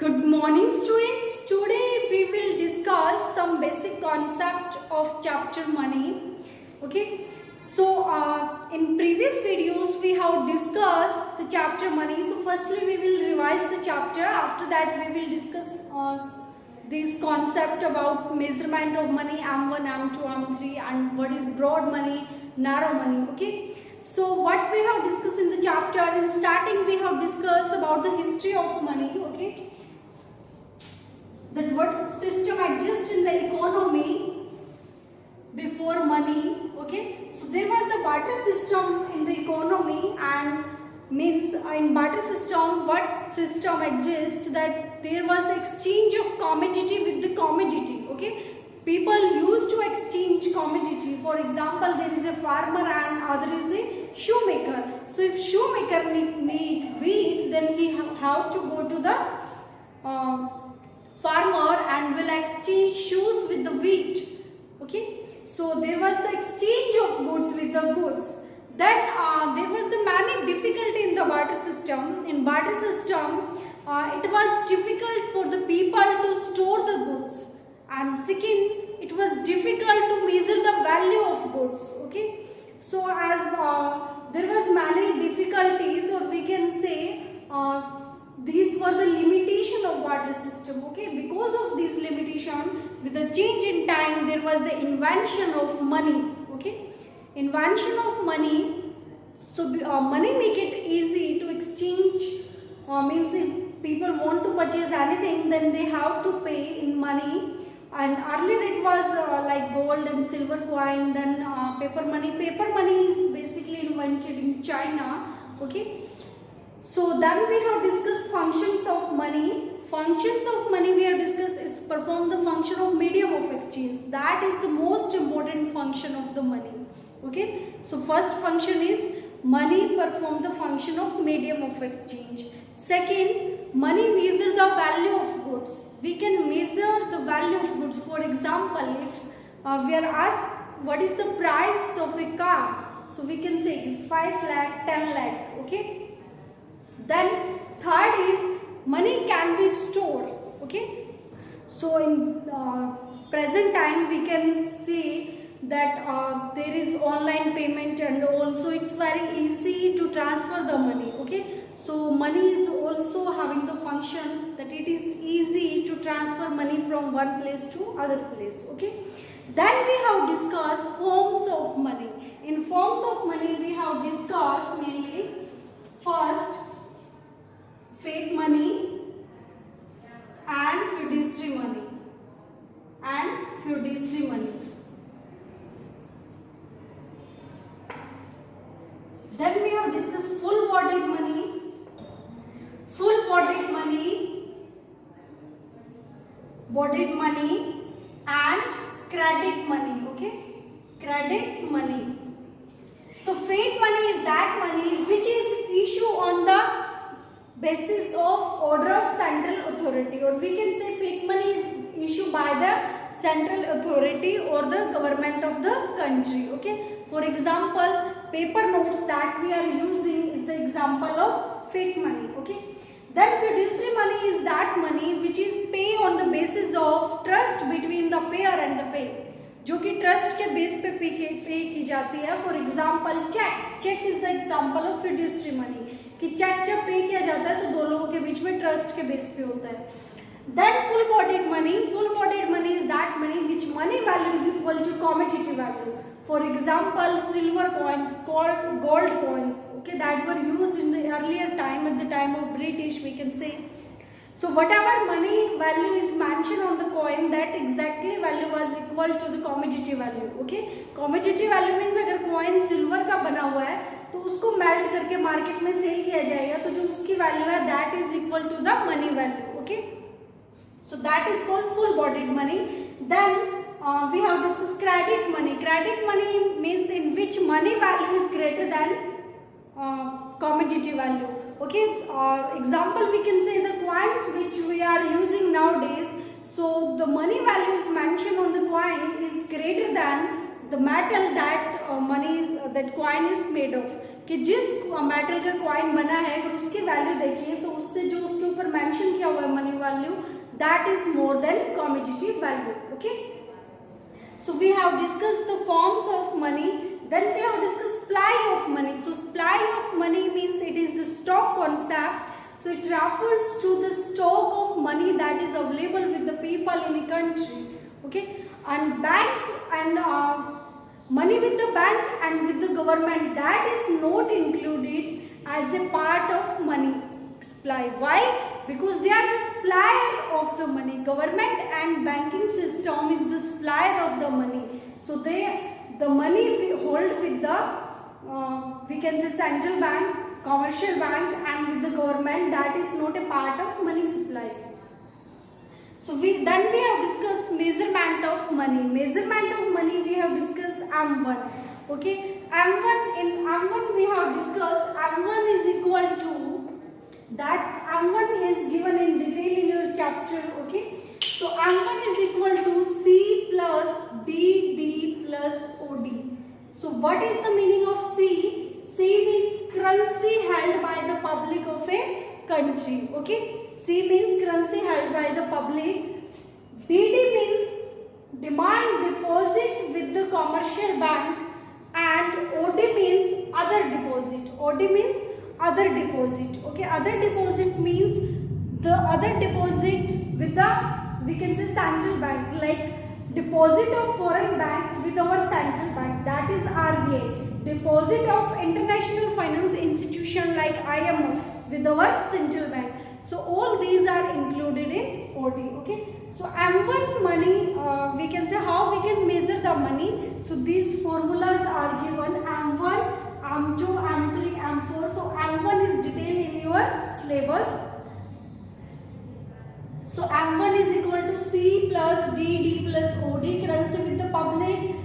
Good morning students. Today we will discuss some basic concept of chapter money. Okay. So in previous videos we have discussed the chapter money. So firstly we will revise the chapter. After that we will discuss this concept about measurement of money M1, M2, M3 and what is broad money, narrow money. Okay. So what we have discussed in the chapter, in starting we have discussed about the history of money. Okay. That what system exists in the economy before money. Okay, so there was the barter system in the economy, and means in barter system what system exists, that there was the exchange of commodity with the commodity. Okay, people used to exchange commodity. For example, there is a farmer and other is a shoemaker. So if shoemaker need wheat, then he have to go to the farmer and will exchange shoes with the wheat. Okay, so there was the exchange of goods with the goods. Then there was the many difficulty in the barter system. In barter system, it was difficult for the people to store the goods, and second, it was difficult to measure the value of goods. Okay, so as there was many difficulties, or we can say these were the limitation of barter system. Okay, because of this limitation, with the change in time, there was the invention of money. Okay, invention of money. So money make it easy to exchange. Means if people want to purchase anything, then they have to pay in money. And earlier it was like gold and silver coin. Then paper money. Paper money is basically invented in China. Okay. So then we have discussed functions of money. Functions of money we have discussed is perform the function of medium of exchange. That is the most important function of the money. Okay. So first function is money perform the function of medium of exchange. Second, money measure the value of goods. We can measure the value of goods. For example, if we are asked what is the price of a car, so we can say it is 5 lakh, 10 lakh. Okay. Then third is money can be stored. Okay, so in present time we can see that there is online payment, and also it's very easy to transfer the money. Okay, so money is also having the function that it is easy to transfer money from one place to other place. Okay, then we have discussed forms of money. In forms of money we have discussed mainly first fiat money and fiduciary money Then we have discussed full bodied money and credit money. Okay, credit money. So fiat money is that money which is issued on the basis of order of central authority, or we can say fiat money is issued by the central authority or the government of the country. Okay, for example, paper notes that we are using is the example of fiat money. Okay, then fiduciary money is that money which is pay on the basis of trust between the payer and the pay, जो कि trust के base पे पे की जाती है. For example cheque is the example of fiduciary money, कि cheque जब पे किया जाता है तो दो लोगों के बीच में ट्रस्ट के बेस पे होता है. Then full bodied money is that money which money value is equal to commodity value. For example silver coins, gold coins, okay, that were used in the earlier time, at the time of British we can say. So whatever money value is mentioned on the coin, that exactly value was equal to the commodity value. Okay, commodity value means अगर coin silver का बना हुआ है तो उसको melt करके market में cell किया जाएगा, तो जो उसकी वैल्यू है that is equal to the money value. Okay, so that is called full bodied money. Then we have discussed credit money. Credit money means in which money value is greater than commodity value. Okay, example we can say the coins which we are using nowadays. So the money value is mentioned on the coin is greater than the metal that coin is made of. कि जिस metal का coin बना है अगर उसकी value देखिए तो उससे जो उसके ऊपर मेंशन किया our money value, that is more than commodity value. Okay. So we have discussed the forms of money. Then we have discussed supply of money. So supply of money means it is the stock concept. So it refers to the stock of money that is available with the people in a country. Okay. And bank and money with the bank and with the government, that is not included as a part of money supply. Why? Because they are the supplier of the money. Government and banking system is the supplier of the money. So the money we hold with the we can say central bank, commercial bank and with the government, that is not a part of money supply. So we have discussed measurement of money. Measurement of money we have discussed M1. Okay, M1 we have discussed M1 is equal to, that M1 is given in detail in your chapter. Okay, so M1 is equal to C plus D plus OD. So what is the meaning of C? C means currency held by the public of a country. Okay, C means currency held by the public. DD means demand deposit with the commercial bank, and OD means other deposit. OD means other deposit. Okay, other deposit means the other deposit with the, we can say, central bank, like deposit of foreign bank with our central bank, that is RBI. Deposit of international finance institution like IMF with our central bank. So all these are included in OD. Okay, so M1 money, we can say how we can measure the money. So these formulas are given: M1, M2, M3, M4. So M1 is detailed in your syllabus. So M1 is equal to C plus D plus OD, currency with the public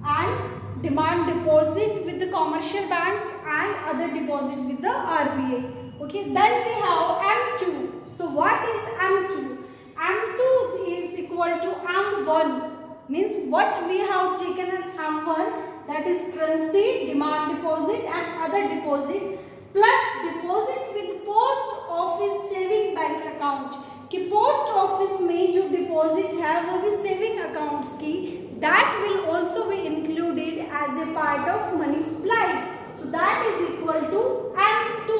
and demand deposit with the commercial bank and other deposit with the RBI. Okay, then we have M2. So what is M2? M2 is equal to M1. Means what we have taken at M1, that is currency, demand deposit and other deposit, plus deposit with post office saving bank account. कि post office में जो deposit है वो भी saving accounts की, that will also be included as a part of money supply. So that is equal to M2.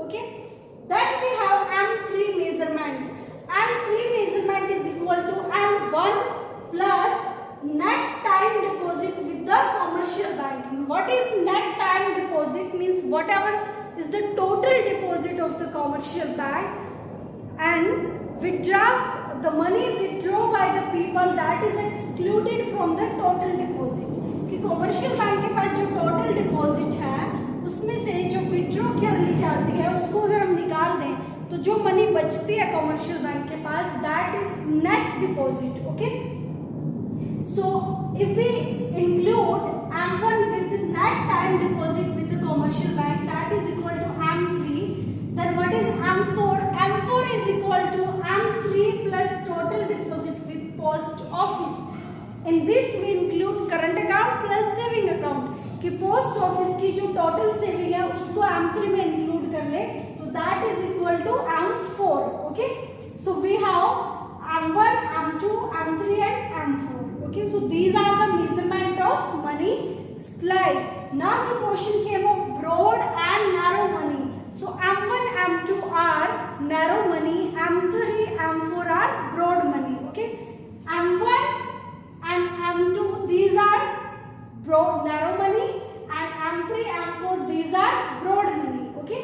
Okay, then we have M3 measurement. M3 measurement is equal to M1 plus net time deposit with the commercial bank. What is net time deposit? Means whatever is the total deposit of the commercial bank and withdraw the money withdraw by the people, that is excluded from the total deposit. कि commercial bank के पास जो total deposit है उसमें से जो withdraw कर ली जाती है उसको अगर हम निकाल दें तो जो मनी बचती है कमर्शियल बैंक के पास, that is net deposit. Okay, so if we include M1 with net time deposit with the commercial bank, that is equal to M3. Then what is M4? M4 is equal to M3 plus total deposit with post office. In this we include current account plus saving account, कि post office की जो total saving है उसको M3 में include कर ले, that is equal to M4. Okay, so we have M1, M2, M3 and M4. Okay, so these are the measurement of money supply. Now the question came of broad and narrow money. So M1, M2 are narrow money, M3, M4 are broad money. Okay, M1 and M2 these are broad narrow money, and M3, M4 these are broad money. Okay,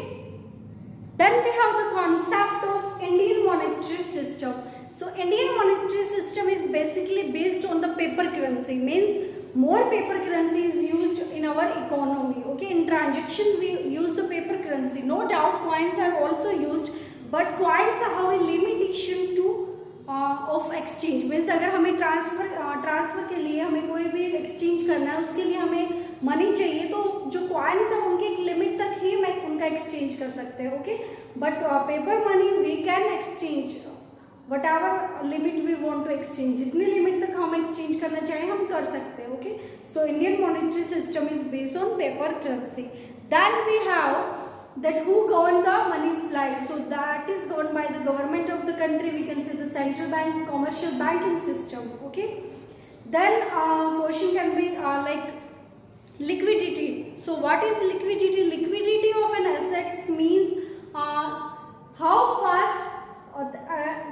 then we have the concept of Indian monetary system. So Indian monetary system is basically based on the paper currency. Means more paper currency is used in our economy. Okay, in transaction we use the paper currency. No doubt coins are also used, but coins have a limitation to of exchange. Means अगर हमें transfer के लिए हमें कोई भी exchange करना है, उसके लिए हमें मनी चाहिए, तो जो कॉइन्स है उनके एक लिमिट तक ही मैं उनका एक्सचेंज कर सकते हैं. Okay, but paper money we can exchange whatever limit we want to exchange. जितनी लिमिट तक हम एक्सचेंज करना चाहें हम कर सकते हैं. Okay, so Indian monetary system is based on paper currency. Then we have that who govern the money supply. So that is governed by the government of of the country, we can say the central bank, commercial banking system. Okay. Then question can be like liquidity. So what is liquidity? Liquidity of an asset means how fast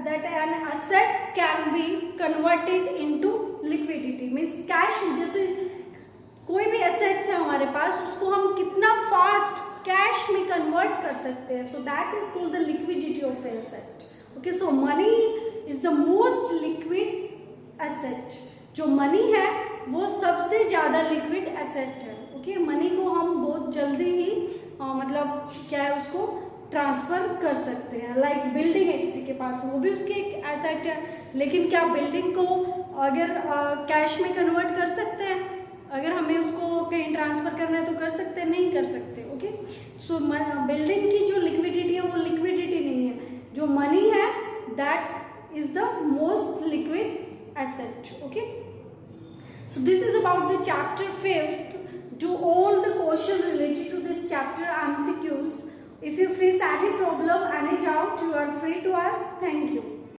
that an asset can be converted into liquidity. Means cash, जैसे कोई भी assets है हमारे पास, उसको हम कितना fast cash में convert कर सकते हैं. सो that is called the liquidity of asset. Okay, so money is the most liquid asset. जो मनी है वो सबसे ज़्यादा लिक्विड एसेट है. ओके, मनी को हम बहुत जल्दी ही मतलब क्या है उसको ट्रांसफ़र कर सकते हैं. लाइक बिल्डिंग है किसी के पास, वो भी उसकी एक एसेट है, लेकिन क्या बिल्डिंग को अगर कैश में कन्वर्ट कर सकते हैं? अगर हमें उसको कहीं ट्रांसफ़र करना है तो कर सकते हैं? नहीं कर सकते. ओके, सो बिल्डिंग की जो लिक्विडिटी है वो लिक्विडिटी नहीं है. जो मनी है that is the most liquid asset. Okay, so this is about the chapter 5. Do all the question related to this chapter MCQs. If you face any problem, any doubt, you are free to ask. Thank you.